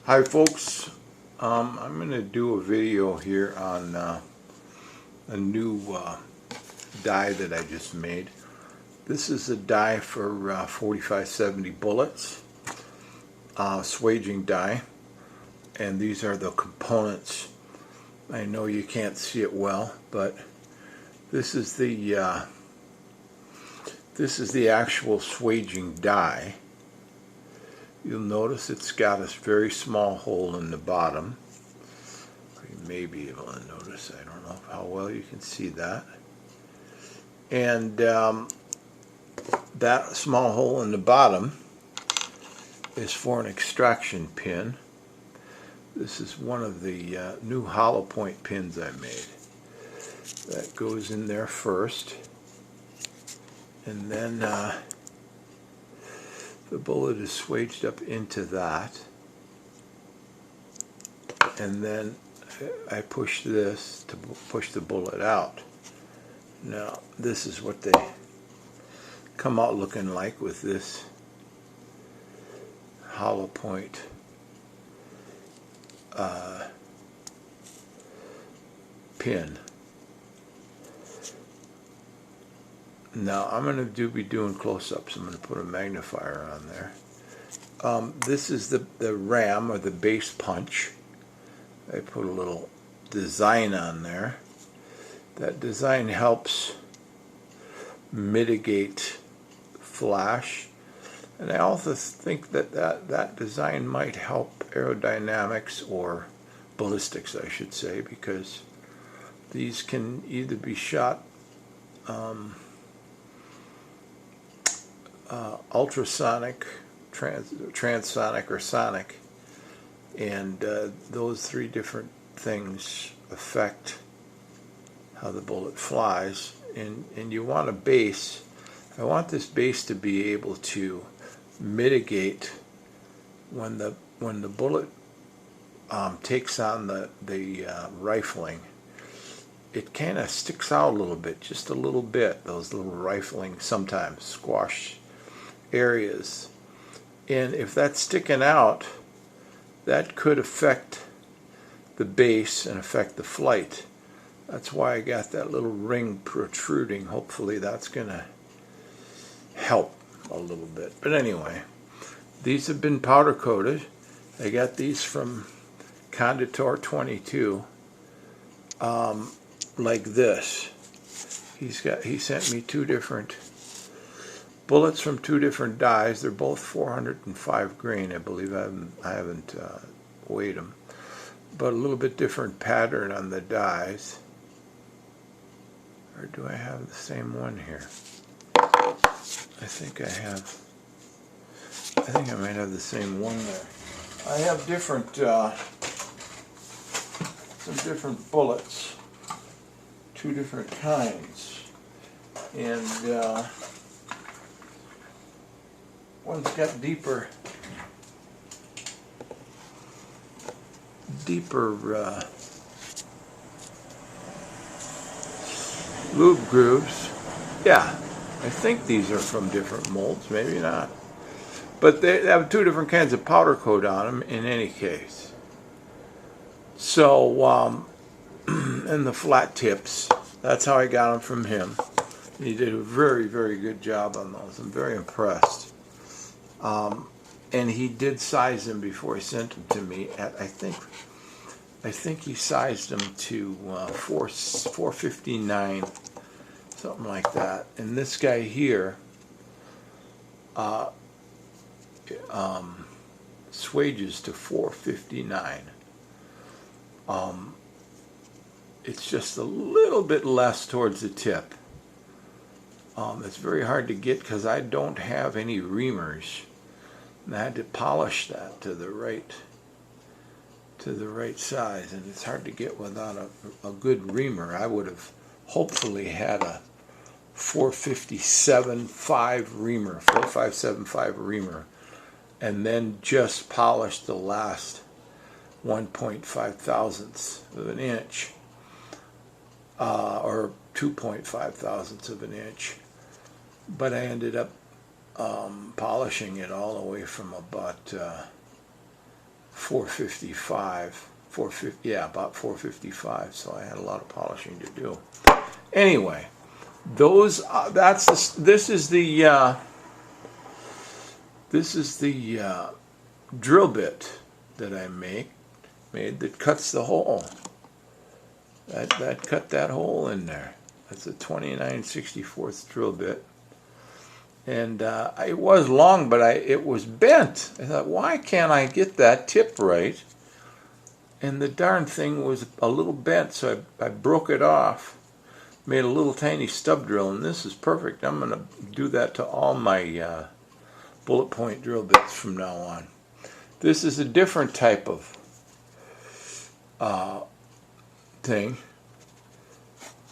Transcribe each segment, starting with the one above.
Hi folks, I'm going to do a video here on a new die that I just made. This is a die for 4570 bullets, swaging die, and these are the components. I know you can't see it well, but this is the actual swaging die. You'll notice it's got a very small hole in the bottom. You may be able to notice. I don't know how well you can see that. And that small hole in the bottom is for an extraction pin. This is one of the new hollow point pins I made. That goes in there first. And then the bullet is swaged up into that, and then I push this to push the bullet out. Now this is what they come out looking like with this hollow point pin. Now I'm going to be doing close-ups. I'm going to put a magnifier on there. This is the ram, or the base punch. I put a little design on there. That design helps mitigate flash, and I also think that design might help aerodynamics, or ballistics I should say, because these can either be shot ultrasonic, transonic, or sonic, and those three different things affect how the bullet flies. And you want a base. I want this base to be able to mitigate when the bullet takes on the rifling. It kind of sticks out a little bit, just a little bit. Those little rifling sometimes squash areas, and if that's sticking out, that could affect the base and affect the flight. That's why I got that little ring protruding. Hopefully that's gonna help a little bit. But anyway, these have been powder coated. I got these from Conditor 22, like this. He sent me two different bullets from two different dies. They're both 405 grain, I believe. I haven't weighed them, but a little bit different pattern on the dies. Or do I have the same one here? I think I have. I think I might have the same one there. I have different some different bullets, two different kinds, and one's got deeper lube grooves. Yeah, I think these are from different molds, maybe not. But they have two different kinds of powder coat on them in any case. So, and the flat tips, that's how I got them from him. He did a very, very good job on those. I'm very impressed. And he did size them before he sent them to me. At I think he sized them to 459, something like that. And this guy here swages to 459. It's just a little bit less towards the tip. It's very hard to get because I don't have any reamers. And I had to polish that to the right size, and it's hard to get without a good reamer. I would have hopefully had a 457.5 reamer, 4575 reamer, and then just polished the last 1.5 thousandths of an inch, or 2.5 thousandths of an inch. But I ended up polishing it all the way from about 455, 450, yeah, about 455. So I had a lot of polishing to do. Anyway, those this is the drill bit that I made that cuts the hole. That cut that hole in there. That's a 29/64 drill bit. And it was long, but it was bent. I thought, why can't I get that tip right? And the darn thing was a little bent, so I broke it off, made a little tiny stub drill, and this is perfect. I'm going to do that to all my bullet point drill bits from now on. This is a different type of thing.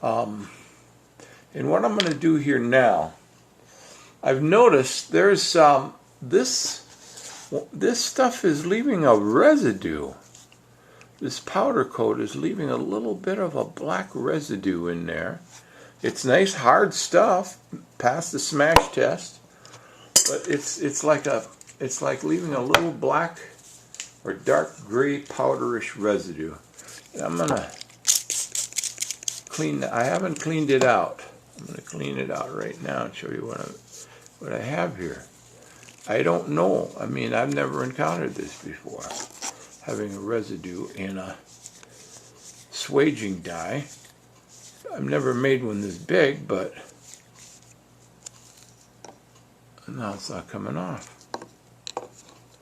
And what I'm going to do here now, I've noticed there's this stuff is leaving a residue. This powder coat is leaving a little bit of a black residue in there. It's nice hard stuff, passed the smash test, but it's like leaving a little black or dark gray powderish residue. And I'm gonna clean that. I haven't cleaned it out. I'm gonna clean it out right now and show you what I have here. I don't know. I mean, I've never encountered this before, having a residue in a swaging die. I've never made one this big, but now it's not coming off.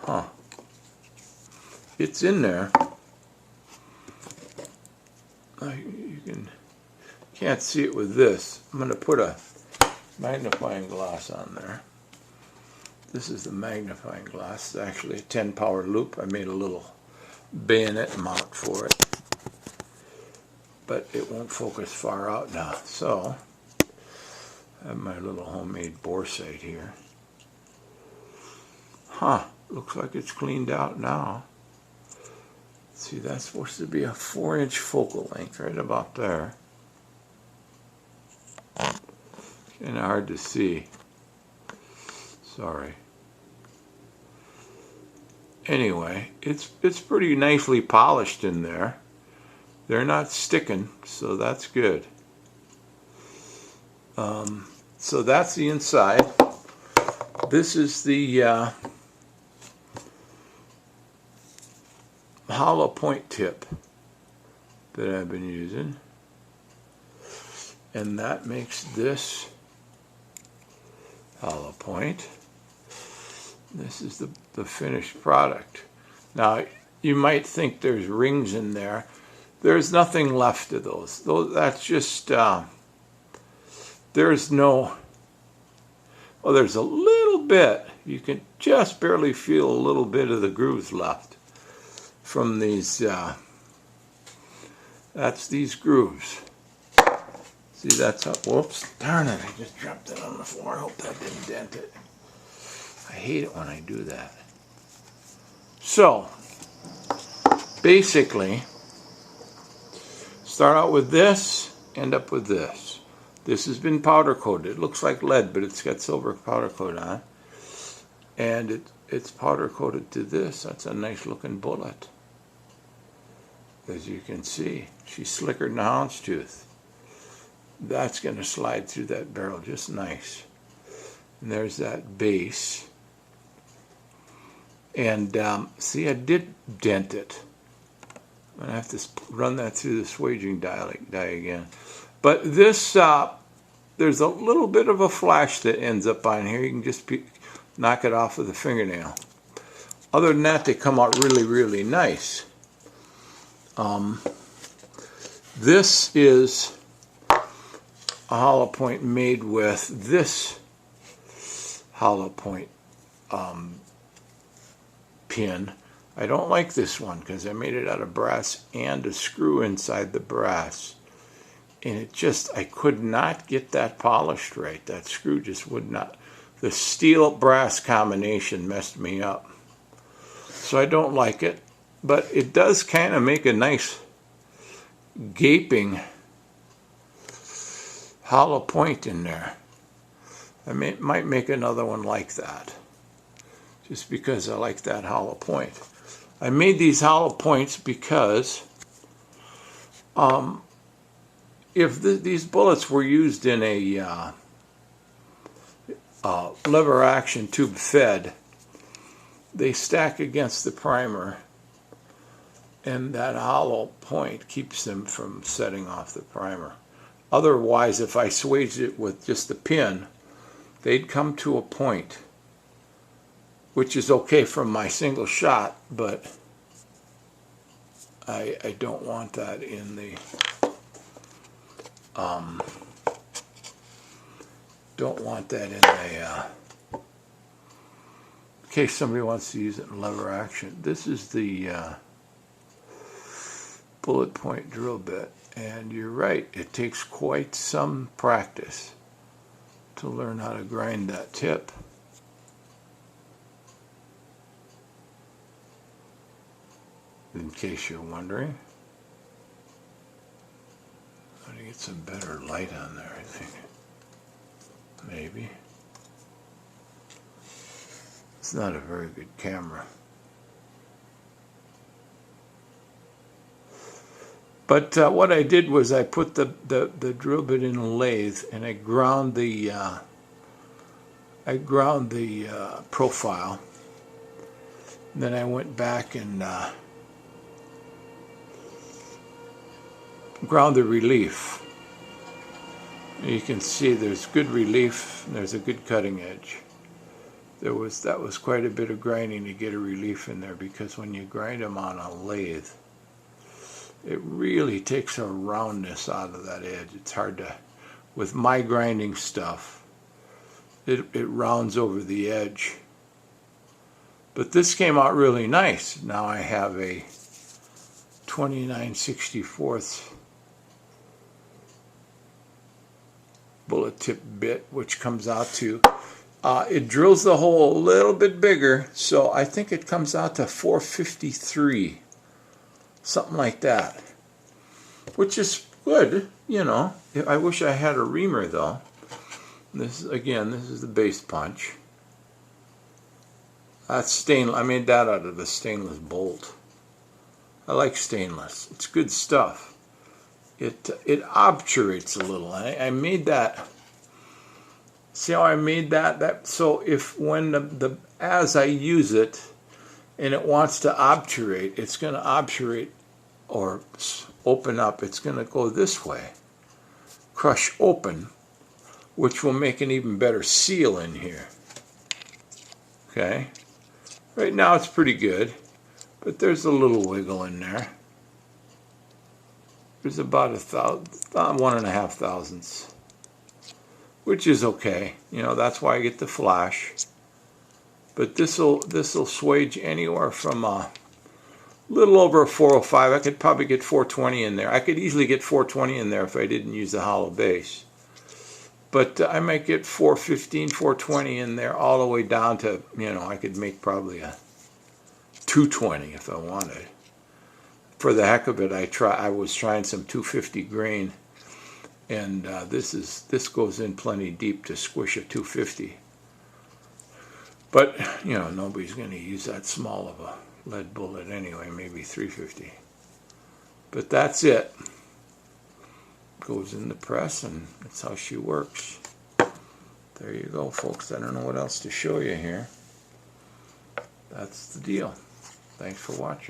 Huh. It's in there. You can't see it with this. I'm going to put a magnifying glass on there. This is the magnifying glass. It's actually a 10 power loop. I made a little bayonet mount for it, but it won't focus far out now. So I have my little homemade bore sight here. Huh, looks like it's cleaned out now. See, that's supposed to be a 4-inch focal length, right about there. Kind of hard to see. Sorry. Anyway, it's pretty nicely polished in there. They're not sticking, so that's good. So that's the inside. This is the hollow point tip that I've been using, and that makes this hollow point. This is the finished product. Now, you might think there's rings in there. There's nothing left of those. That's just, there's no, well, there's a little bit. You can just barely feel a little bit of the grooves left from these, that's these grooves. See, that's up, whoops, darn it, I just dropped it on the floor. I hope that didn't dent it. I hate it when I do that. So, basically, start out with this, end up with this. This has been powder coated. It looks like lead, but it's got silver powder coat on. And it's powder coated to this. That's a nice looking bullet. As you can see, she's slicker than a houndstooth. That's going to slide through that barrel just nice. And there's that base. And see, I did dent it. I'm going to have to run that through the swaging die again. But this, there's a little bit of a flash that ends up on here. You can just knock it off with a fingernail. Other than that, they come out really, really nice. This is a hollow point made with this hollow point pin. I don't like this one because I made it out of brass and a screw inside the brass, and it just, I could not get that polished right. That screw just would not. The steel brass combination messed me up, so I don't like it, but it does kind of make a nice gaping hollow point in there. I might make another one like that, just because I like that hollow point. I made these hollow points because if these bullets were used in a lever action tube fed, they stack against the primer, and that hollow point keeps them from setting off the primer. Otherwise, if I swaged it with just the pin, they'd come to a point, which is okay from my single shot, but I don't want that in the in case somebody wants to use it in lever action. This is the bullet point drill bit, and you're right, it takes quite some practice to learn how to grind that tip. In case you're wondering. I'm going to get some better light on there, I think. Maybe. It's not a very good camera. But what I did was I put the drill bit in a lathe, and I ground the profile. And then I went back and ground the relief. You can see there's good relief and there's a good cutting edge. That was quite a bit of grinding to get a relief in there, because when you grind them on a lathe, it really takes a roundness out of that edge. It's hard to, with my grinding stuff, it rounds over the edge. But this came out really nice. Now I have a 29/64 bullet tip bit, which comes out to, it drills the hole a little bit bigger, so I think it comes out to 453, something like that, which is good, you know. I wish I had a reamer though. This is the base punch. That's stainless. I made that out of a stainless bolt. I like stainless. It's good stuff. It obturates a little. I made that. See how I made that? So if when as I use it and it wants to obturate, it's going to obturate or open up. It's going to go this way, crush open, which will make an even better seal in here. Okay. Right now it's pretty good, but there's a little wiggle in there. There's about 1.5 thousandths, which is okay. You know, that's why I get the flash. But this'll swage anywhere from a little over a 405. I could probably get 420 in there. I could easily get 420 in there if I didn't use the hollow base. But I might get 415, 420 in there, all the way down to, you know, I could make probably a 220 if I wanted. For the heck of it, I was trying some 250 grain, and this goes in plenty deep to squish a 250. But you know, nobody's going to use that small of a lead bullet anyway. Maybe 350. But that's it. Goes in the press, and that's how she works. There you go, folks. I don't know what else to show you here. That's the deal. Thanks for watching.